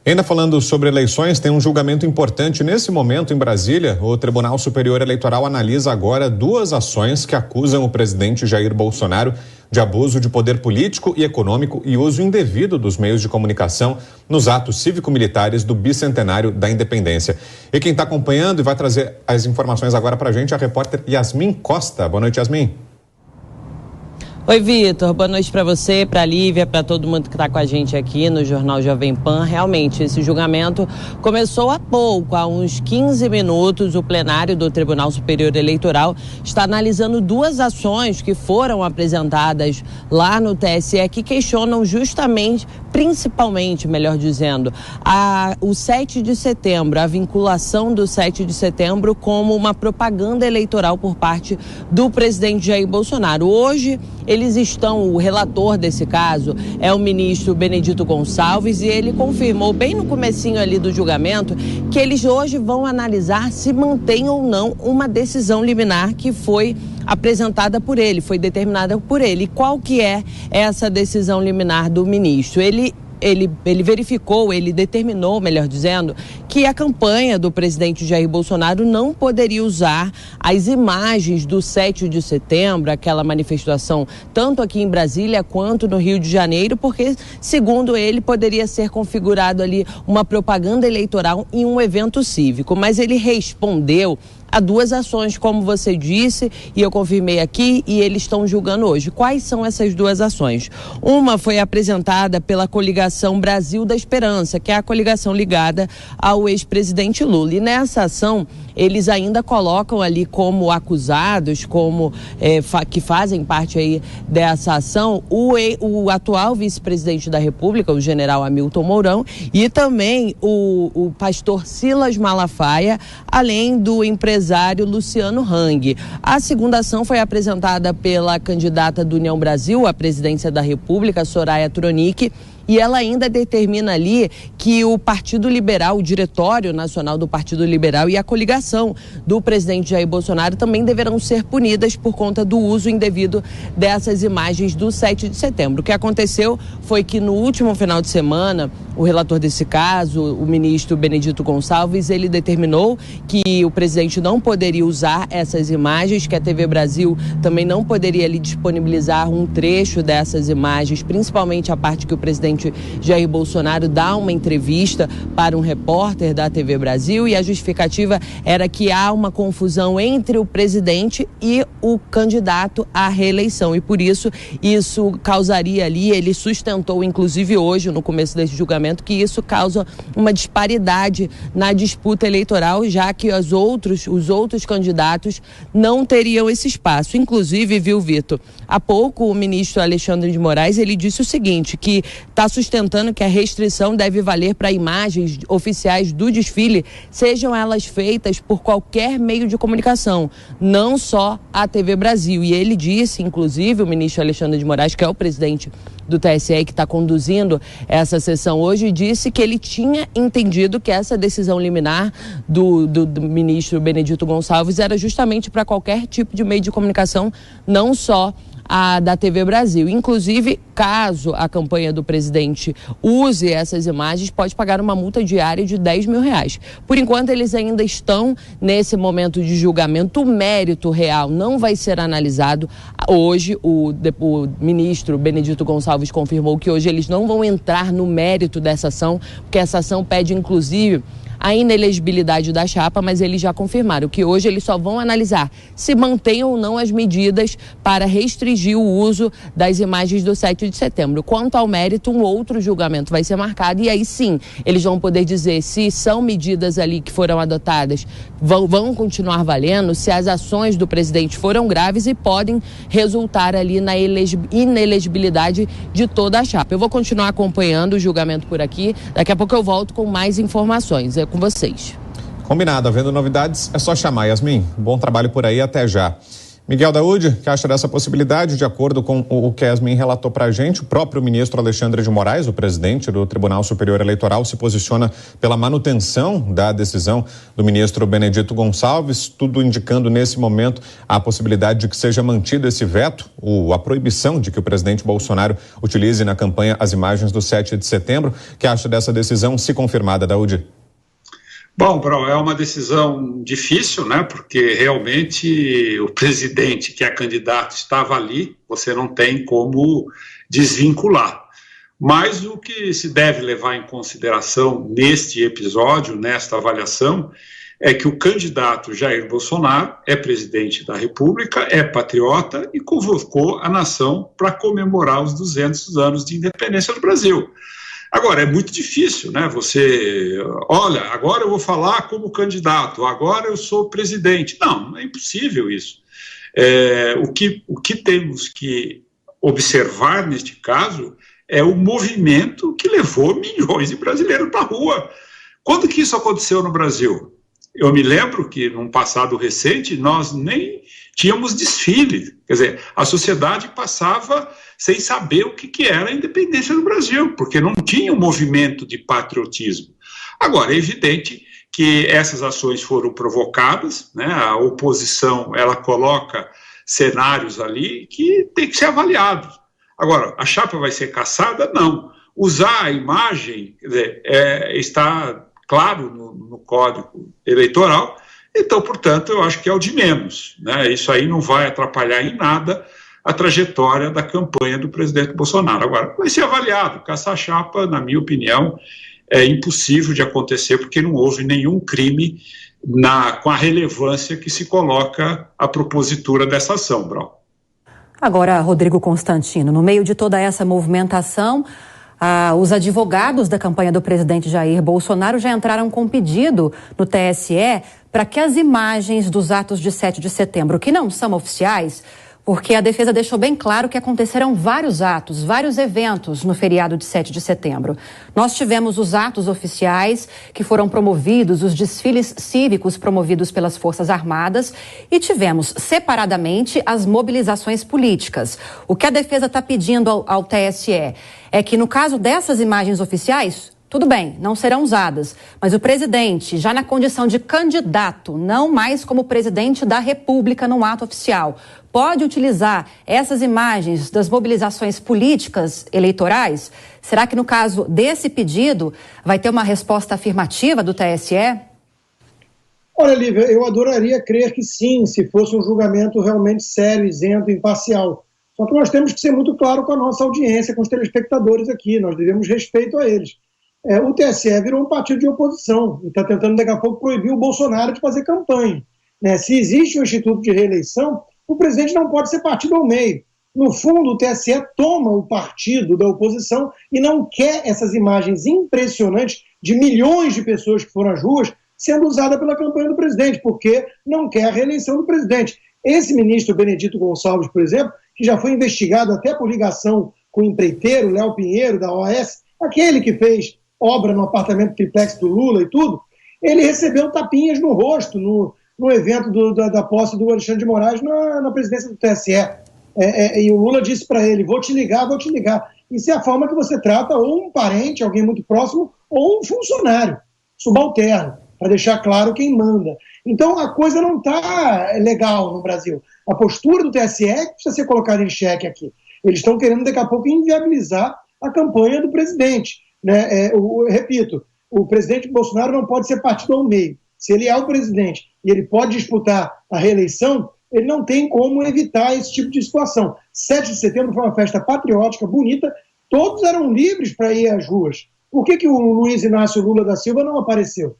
Ainda falando sobre eleições, tem um julgamento importante nesse momento em Brasília. O Tribunal Superior Eleitoral analisa agora 2 ações que acusam o presidente Jair Bolsonaro de abuso de poder político e econômico e uso indevido dos meios de comunicação nos atos cívico-militares do bicentenário da independência. E quem está acompanhando e vai trazer as informações agora para a gente é a repórter Yasmin Costa. Boa noite, Yasmin. Oi, Vitor. Boa noite para você, para a Lívia, para todo mundo que está com a gente aqui no Jornal Jovem Pan. Realmente, esse julgamento começou há pouco, há uns 15 minutos. O plenário do Tribunal Superior Eleitoral está analisando 2 ações que foram apresentadas lá no TSE que questionam justamente, principalmente, melhor dizendo, o 7 de setembro, a vinculação do 7 de setembro como uma propaganda eleitoral por parte do presidente Jair Bolsonaro. Hoje, o relator desse caso é o ministro Benedito Gonçalves e ele confirmou bem no comecinho ali do julgamento que eles hoje vão analisar se mantém ou não uma decisão liminar que foi apresentada por ele, foi determinada por ele. E qual que é essa decisão liminar do ministro? Ele verificou, ele determinou, melhor dizendo, que a campanha do presidente Jair Bolsonaro não poderia usar as imagens do 7 de setembro, aquela manifestação, tanto aqui em Brasília quanto no Rio de Janeiro, porque, segundo ele, poderia ser configurado ali uma propaganda eleitoral em um evento cívico. Mas ele respondeu a 2 ações, como você disse, e eu confirmei aqui, e eles estão julgando hoje. Quais são essas 2 ações? Uma foi apresentada pela coligação Brasil da Esperança, que é a coligação ligada ao ex-presidente Lula. E nessa ação, eles ainda colocam ali como acusados, que fazem parte aí dessa ação, o atual vice-presidente da República, o general Hamilton Mourão, e também o pastor Silas Malafaia, além do empresário Luciano Hang. A segunda ação foi apresentada pela candidata do União Brasil à presidência da República, Soraya Tronic, e ela ainda determina ali que o Partido Liberal, o Diretório Nacional do Partido Liberal e a coligação do presidente Jair Bolsonaro também deverão ser punidas por conta do uso indevido dessas imagens do 7 de setembro. O que aconteceu foi que no último final de semana, o relator desse caso, o ministro Benedito Gonçalves, ele determinou que o presidente não poderia usar essas imagens, que a TV Brasil também não poderia ali disponibilizar um trecho dessas imagens, principalmente a parte que o presidente Jair Bolsonaro dá uma entrevista para um repórter da TV Brasil, e a justificativa era que há uma confusão entre o presidente e o candidato à reeleição, e por isso causaria ali, ele sustentou inclusive hoje, no começo desse julgamento, que isso causa uma disparidade na disputa eleitoral, já que os outros candidatos não teriam esse espaço. Inclusive, viu, Vitor, há pouco o ministro Alexandre de Moraes, ele disse o seguinte, que está sustentando que a restrição deve valer para imagens oficiais do desfile, sejam elas feitas por qualquer meio de comunicação, não só a TV Brasil. E ele disse, inclusive, o ministro Alexandre de Moraes, que é o presidente do TSE que está conduzindo essa sessão hoje, disse que ele tinha entendido que essa decisão liminar do ministro Benedito Gonçalves era justamente para qualquer tipo de meio de comunicação, não só a da TV Brasil. Inclusive, caso a campanha do presidente use essas imagens, pode pagar uma multa diária de R$10 mil. Por enquanto, eles ainda estão nesse momento de julgamento. O mérito real não vai ser analisado hoje. O ministro Benedito Gonçalves confirmou que hoje eles não vão entrar no mérito dessa ação, porque essa ação pede, inclusive, a inelegibilidade da chapa, mas eles já confirmaram que hoje eles só vão analisar se mantém ou não as medidas para restringir o uso das imagens do 7 de setembro. Quanto ao mérito, um outro julgamento vai ser marcado e aí sim, eles vão poder dizer se são medidas ali que foram adotadas, vão continuar valendo, se as ações do presidente foram graves e podem resultar ali na inelegibilidade de toda a chapa. Eu vou continuar acompanhando o julgamento por aqui, daqui a pouco eu volto com mais informações. Com vocês. Combinado, havendo novidades, é só chamar, Yasmin. Bom trabalho por aí, até já. Miguel Daúde, que acha dessa possibilidade? De acordo com o que Yasmin relatou para a gente, o próprio ministro Alexandre de Moraes, o presidente do Tribunal Superior Eleitoral, se posiciona pela manutenção da decisão do ministro Benedito Gonçalves, tudo indicando nesse momento a possibilidade de que seja mantido esse veto, a proibição de que o presidente Bolsonaro utilize na campanha as imagens do 7 de setembro. O que acha dessa decisão, se confirmada, Daúde? Bom, Brau, é uma decisão difícil, né? Porque realmente o presidente que é candidato estava ali, você não tem como desvincular. Mas o que se deve levar em consideração neste episódio, nesta avaliação, é que o candidato Jair Bolsonaro é presidente da República, é patriota e convocou a nação para comemorar os 200 anos de independência do Brasil. Agora, é muito difícil, né? Você, olha, agora eu vou falar como candidato, agora eu sou presidente. Não, é impossível isso. O que temos que observar neste caso é o movimento que levou milhões de brasileiros para a rua. Quando que isso aconteceu no Brasil? Eu me lembro que, num passado recente, nós nem tínhamos desfile. Quer dizer, a sociedade passava sem saber o que era a independência do Brasil, porque não tinha um movimento de patriotismo. Agora, é evidente que essas ações foram provocadas, né? A oposição, ela coloca cenários ali que tem que ser avaliados. Agora, a chapa vai ser cassada? Não. Usar a imagem, quer dizer, está claro no Código Eleitoral, então, portanto, eu acho que é o de menos, né? Isso aí não vai atrapalhar em nada a trajetória da campanha do presidente Bolsonaro. Agora, vai ser avaliado. Caçar chapa, na minha opinião, é impossível de acontecer, porque não houve nenhum crime com a relevância que se coloca a propositura dessa ação, Brau. Agora, Rodrigo Constantino, no meio de toda essa movimentação, os advogados da campanha do presidente Jair Bolsonaro já entraram com pedido no TSE para que as imagens dos atos de 7 de setembro, que não são oficiais, porque a defesa deixou bem claro que aconteceram vários atos, vários eventos no feriado de 7 de setembro. Nós tivemos os atos oficiais que foram promovidos, os desfiles cívicos promovidos pelas Forças Armadas e tivemos separadamente as mobilizações políticas. O que a defesa está pedindo ao TSE é que, no caso dessas imagens oficiais, tudo bem, não serão usadas, mas o presidente, já na condição de candidato, não mais como presidente da República no ato oficial, pode utilizar essas imagens das mobilizações políticas eleitorais? Será que no caso desse pedido vai ter uma resposta afirmativa do TSE? Olha, Lívia, eu adoraria crer que sim, se fosse um julgamento realmente sério, isento, imparcial. Só que nós temos que ser muito claro com a nossa audiência, com os telespectadores aqui, nós devemos respeito a eles. O TSE virou um partido de oposição e está tentando daqui a pouco proibir o Bolsonaro de fazer campanha. Se existe um instituto de reeleição, o presidente não pode ser partido ao meio. No fundo, o TSE toma o partido da oposição e não quer essas imagens impressionantes de milhões de pessoas que foram às ruas sendo usada pela campanha do presidente, porque não quer a reeleição do presidente. Esse ministro Benedito Gonçalves, por exemplo, que já foi investigado até por ligação com o empreiteiro Léo Pinheiro, da OAS, aquele que fez obra no apartamento triplex do Lula e tudo, ele recebeu tapinhas no rosto no evento da posse do Alexandre de Moraes na presidência do TSE. E o Lula disse para ele, vou te ligar. Isso é a forma que você trata ou um parente, alguém muito próximo, ou um funcionário subalterno, para deixar claro quem manda. Então a coisa não está legal no Brasil. A postura do TSE precisa ser colocada em xeque aqui. Eles estão querendo daqui a pouco inviabilizar a campanha do presidente. Repito, o presidente Bolsonaro não pode ser partido ao meio. Se ele é o presidente e ele pode disputar a reeleição, ele não tem como evitar esse tipo de situação. 7 de setembro foi uma festa patriótica, bonita, todos eram livres para ir às ruas. Por que o Luiz Inácio Lula da Silva não apareceu?